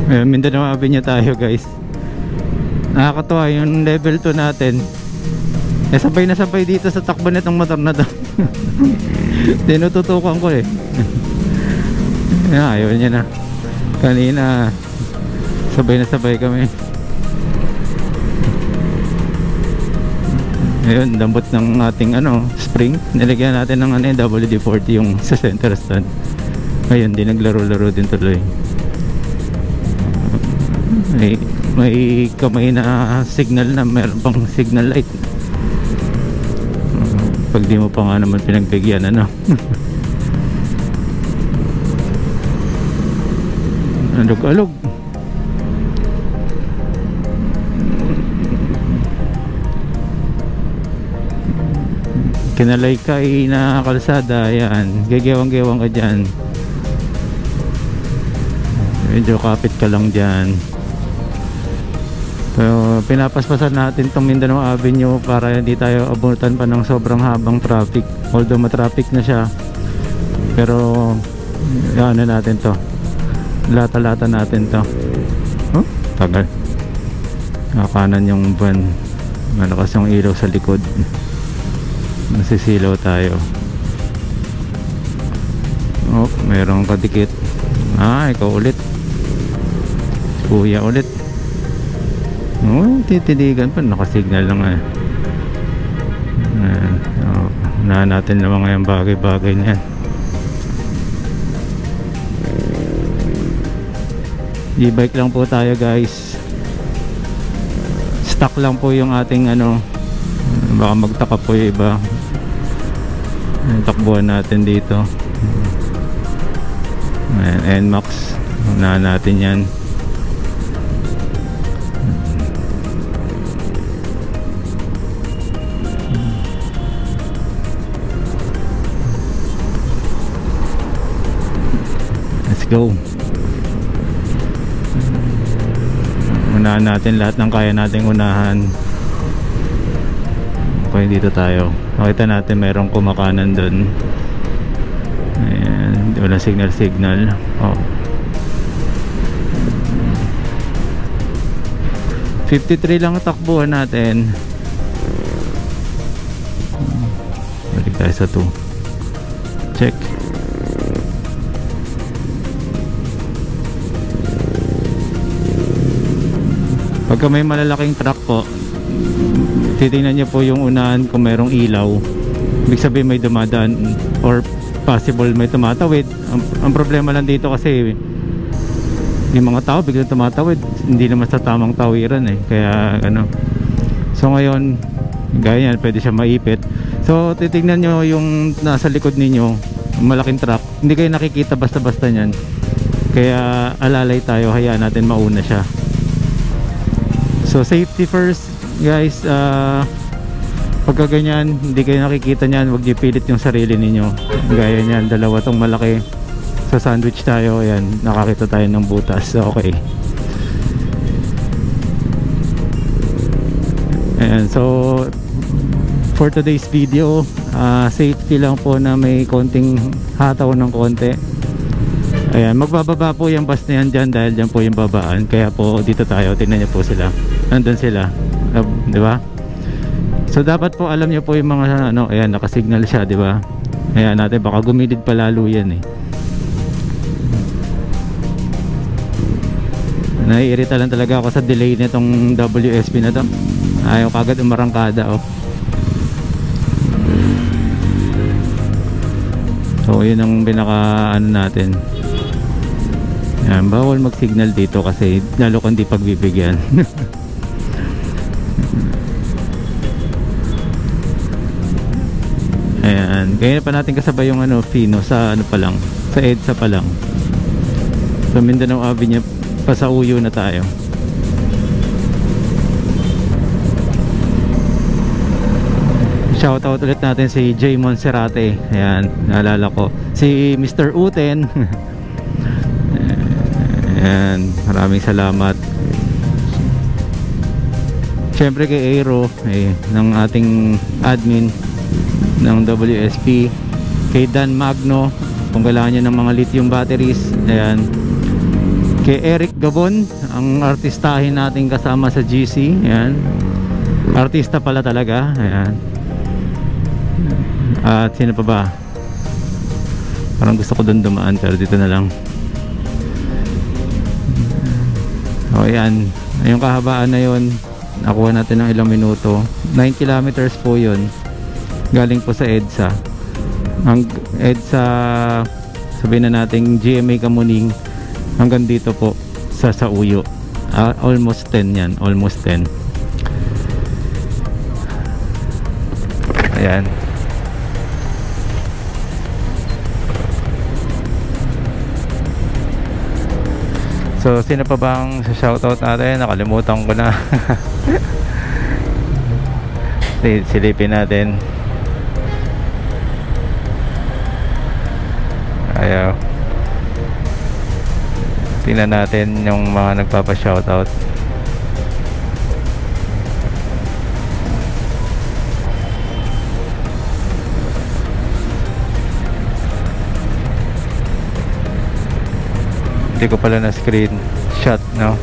Mindanao Avenue tayo guys. Nakakatuwa yung level 2 natin. Sabay na sabay dito sa takbo nitong motor na to. Tinututukan ko eh. Ayaw niya na. Kanina sabay na sabay kami. Ayun, lambot ng ating spring. Nilagyan natin ng WD-40 yung sa center stand. Ayun, di naglaro-laro din tuloy. May kamay na signal na meron pang signal light. Pag di mo pa nga naman pinagbigyan alog-alog. Kinalay ka na kalsada, yan, gegewang-gewang ka dyan, medyo kapit ka lang dyan. So pinapaspasan natin tong Mindanao Avenue para hindi tayo abutan pa ng sobrang habang traffic. Although matraffic na siya, pero ano natin to, lata-lata natin to. Tagal. Kanan yung van, malakas yung ilaw sa likod, nasisilaw tayo. Merong kadikit. Ikaw ulit, kuya ulit. Titiligan pa, nakasignal lang na natin naman ngayong bagay-bagay niyan. E-bike lang po tayo guys. Stock lang po yung ating baka magtaka po yung iba. Takbuhan natin dito. NMAX, unahan natin yan. Go. Unahan natin lahat ng kaya nating unahan. Okay, dito tayo. Nakita natin mayroong kumakanan dun. Ayan, walang signal. 53 lang takbuhan natin. Balik tayo sa 2. Check. Pagka may malalaking truck po, titingnan niyo po yung unahan kung merong ilaw. Ibig sabihin may dumadaan or possible may tumatawid. Ang problema lang dito kasi yung mga tao biglang tumatawid, hindi naman sa tamang tawiran kaya so ngayon gaya yan, pwede siya maipit. So titingnan nyo yung nasa likod ninyo, malaking truck, hindi kayo nakikita basta-basta nyan, kaya alalay tayo, hayaan natin mauna siya. So safety first guys. Pagka ganyan hindi kayo nakikita nyan, huwag niyo pilit yung sarili ninyo. Gaya nyan, dalawa tong malaki. Sa sandwich tayo, ayan, nakakita tayo ng butas. Okay. Ayan, so for today's video, safety lang po na may konting hataw ng konti. Ayan, magbababa po yung bus na yan dyan dahil dyan po yung babaan. Kaya po dito tayo, tingnan niyo po sila, nandun sila, di ba? So dapat po alam niyo po yung mga ayan, nakasignal siya, di ba? Ayan natin, baka gumilid pa lalo yan Naiirita lang talaga ako sa delay nitong WSP na to. Ayaw kagad umarangkada So yun ang pinaka natin. Ayan, bawal mag signal dito kasi lalo kung di pagbibigyan. Ayan, kaya pa natin kasabay yung Fino sa pa lang, sa EDSA pa lang. So Mindanao Avenue, pasauyo na tayo. Shoutout ulit natin si J. Monserrate. Ayan, naalala ko si Mr. Uten. Ayan, maraming salamat. Siyempre kay Aero ng ating admin ng WSP, kay Dan Magno kung kailangan nyo ng mga lithium batteries. Ayan, kay Eric Gabon, ang artistahin natin kasama sa GC. Ayan, artista pala talaga. Ayan. At sino pa ba? Parang gusto ko doon dumaan pero dito na lang. O ayan, yung kahabaan na yun, nakuha natin ng ilang minuto. 9 kilometers po yun, galing po sa EDSA. Ang EDSA, sabihin na natin GMA Kamuning, hanggang dito po sa Sauyo. Almost 10 yan, almost 10. Ayan. So sino pa bang sa shoutout natin? Nakalimutan ko na. Silipin natin. Ayaw. Tingnan natin yung mga nagpapa-shoutout. Hindi ko pala na screenshot, no?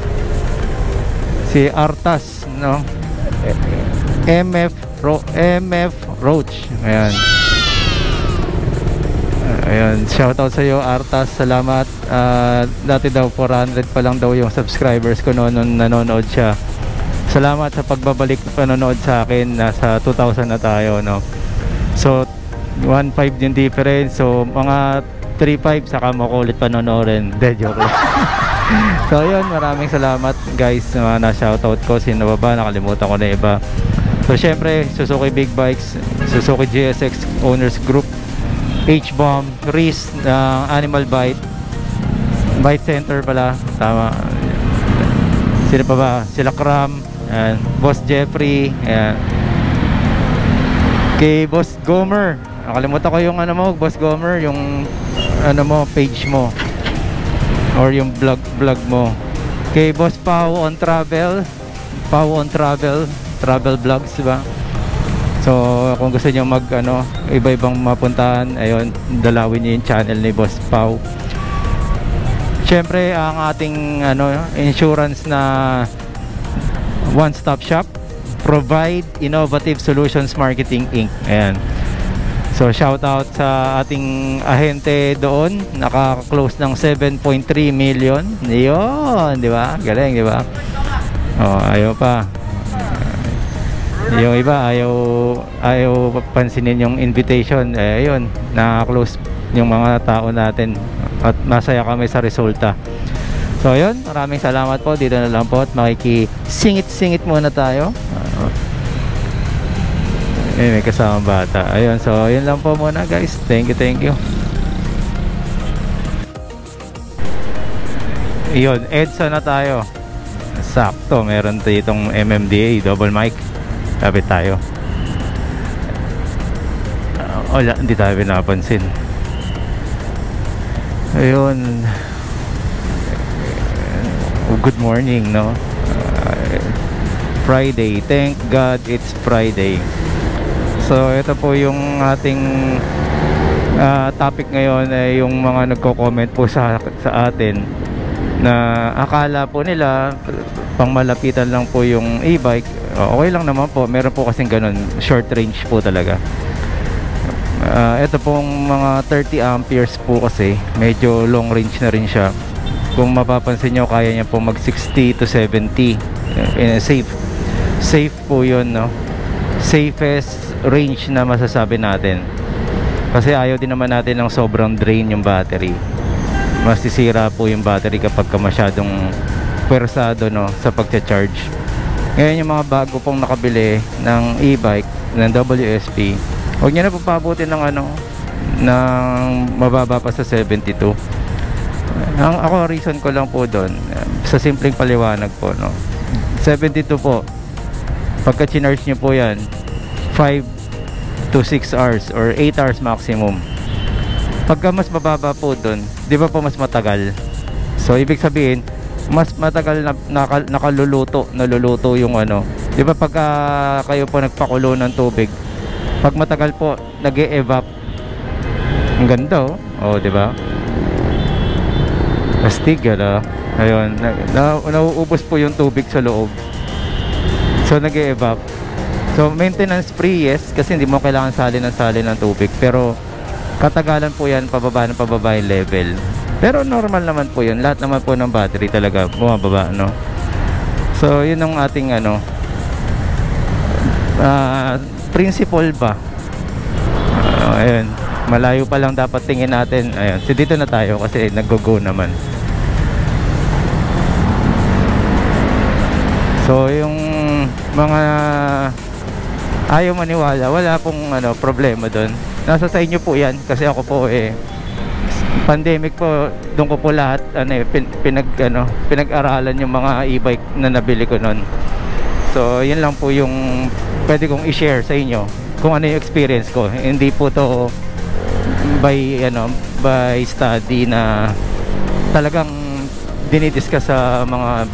Si Artas, no? MF Roach. Ayan. Ayan, shoutout sa iyo Artas, salamat. Dati daw 400 pa lang daw yung subscribers ko noon nanonood siya. Salamat sa pagbabalik panonood sa akin. Nasa 2,000 na tayo, no? So 1.5 yung difference. So mga 3.5 saka mo ko ulit panonoodin. De, joke lang. So yun, maraming salamat guys na shoutout ko. Sino ba? Nakalimutan ko na iba. So syempre Suzuki Big Bikes, Suzuki GSX Owners Group, H-Bomb, Reese, Animal Bite Center pala, tama. Sino pa ba? Sila Kram, and Boss Jeffrey, ayan. Kay Boss Gomer, nakalimutan ko yung ano mo, Boss Gomer, yung ano mo, page mo or yung vlog mo. Kay Boss Pau on Travel, travel vlogs, diba? So kung gusto niyo mag ano, iba-ibang mapuntahan, ayun, dalawin niyo yung channel ni Boss Pau. Syempre ang ating ano, insurance na one-stop shop, Provide Innovative Solutions Marketing Inc. Ayan. So shout out sa ating ahente doon, naka-close ng 7.3 million. Yun, di ba? Galing, di ba? Oh, ayaw pa. Yung iba ayaw pansinin yung invitation. Eh yun, naka-close yung mga tao natin at masaya kami sa resulta. So yun, maraming salamat po. Dito na lang po at makikisingit-singit muna tayo. May kasamang bata. Ayun, so yun lang po muna guys. Thank you. Yun, EDSA na tayo. Sakto, meron ditong MMDA double mic. Kapit tayo. Wala, hindi tayo pinapansin. Ayun. Good morning, no? Friday. Thank God it's Friday. So ito po yung ating topic ngayon, ay yung mga nagko-comment po sa atin na akala po nila pangmalapitan lang po yung e-bike. Okay lang naman po, meron po kasing ganun, short range po talaga. Ito pong mga 30 amperes po kasi medyo long range na rin siya. Kung mapapansin nyo, kaya niya po mag 60 to 70 in a safe po yun, no? Safest range na masasabi natin, kasi ayaw din naman natin ng sobrang drain yung battery. Masisira po yung battery kapag masyadong pwersado, no, sa pagcha-charge. Ngayon yung mga bago pong nakabili ng e-bike ng WSP, huwag nyo na po pabutin ng ano, ng mababa pa sa 72. Ako reason ko lang po doon, sa simpleng paliwanag po, no, 72 po, pagka chinarge nyo po yan 5 to 6 hours or 8 hours maximum. Pagka mas mababa po doon, di ba po mas matagal? So ibig sabihin, mas matagal na naluluto yung ano. Di ba pagka kayo po nagpakulo ng tubig, pag matagal po nag-e-evap. Ang ganda, oh. Oh, di ba? Astig, ano? Ayun, nauubos po yung tubig sa loob. So nag-e-evap. So maintenance free, yes, kasi hindi mo kailangan sali ng tubig. Pero katagalan po yan, pababa ng pababa yung level. Pero normal naman po yun. Lahat naman po ng battery talaga bumababa, no? So yun ang ating ano, principle ba. Ayun, malayo pa lang dapat tingin natin. Ayun, so dito na tayo kasi nag-go naman. So yung mga ayaw maniwala, wala pong ano, problema doon. Nasa sa inyo po yan, kasi ako po pandemic po, doon ko po lahat pinag-aralan yung mga e-bike na nabili ko noon. So yun lang po yung pwede kong i-share sa inyo kung ano yung experience ko. Hindi po to by study na talagang dinidiscuss sa mga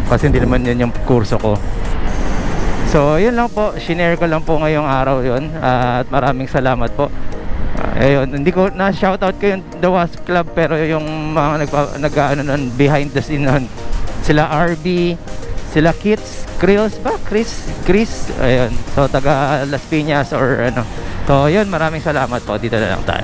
kasi hindi naman yun yung kurso ko. So yun lang po, shinare ko lang po ngayong araw yun, at maraming salamat po. Ayun, hindi ko na shoutout ko yung The Wasp Club, pero yung mga behind the scene nun, sila RB, sila Chris, ayun, so taga Las Piñas or ano. So yun, maraming salamat po, dito na lang tayo.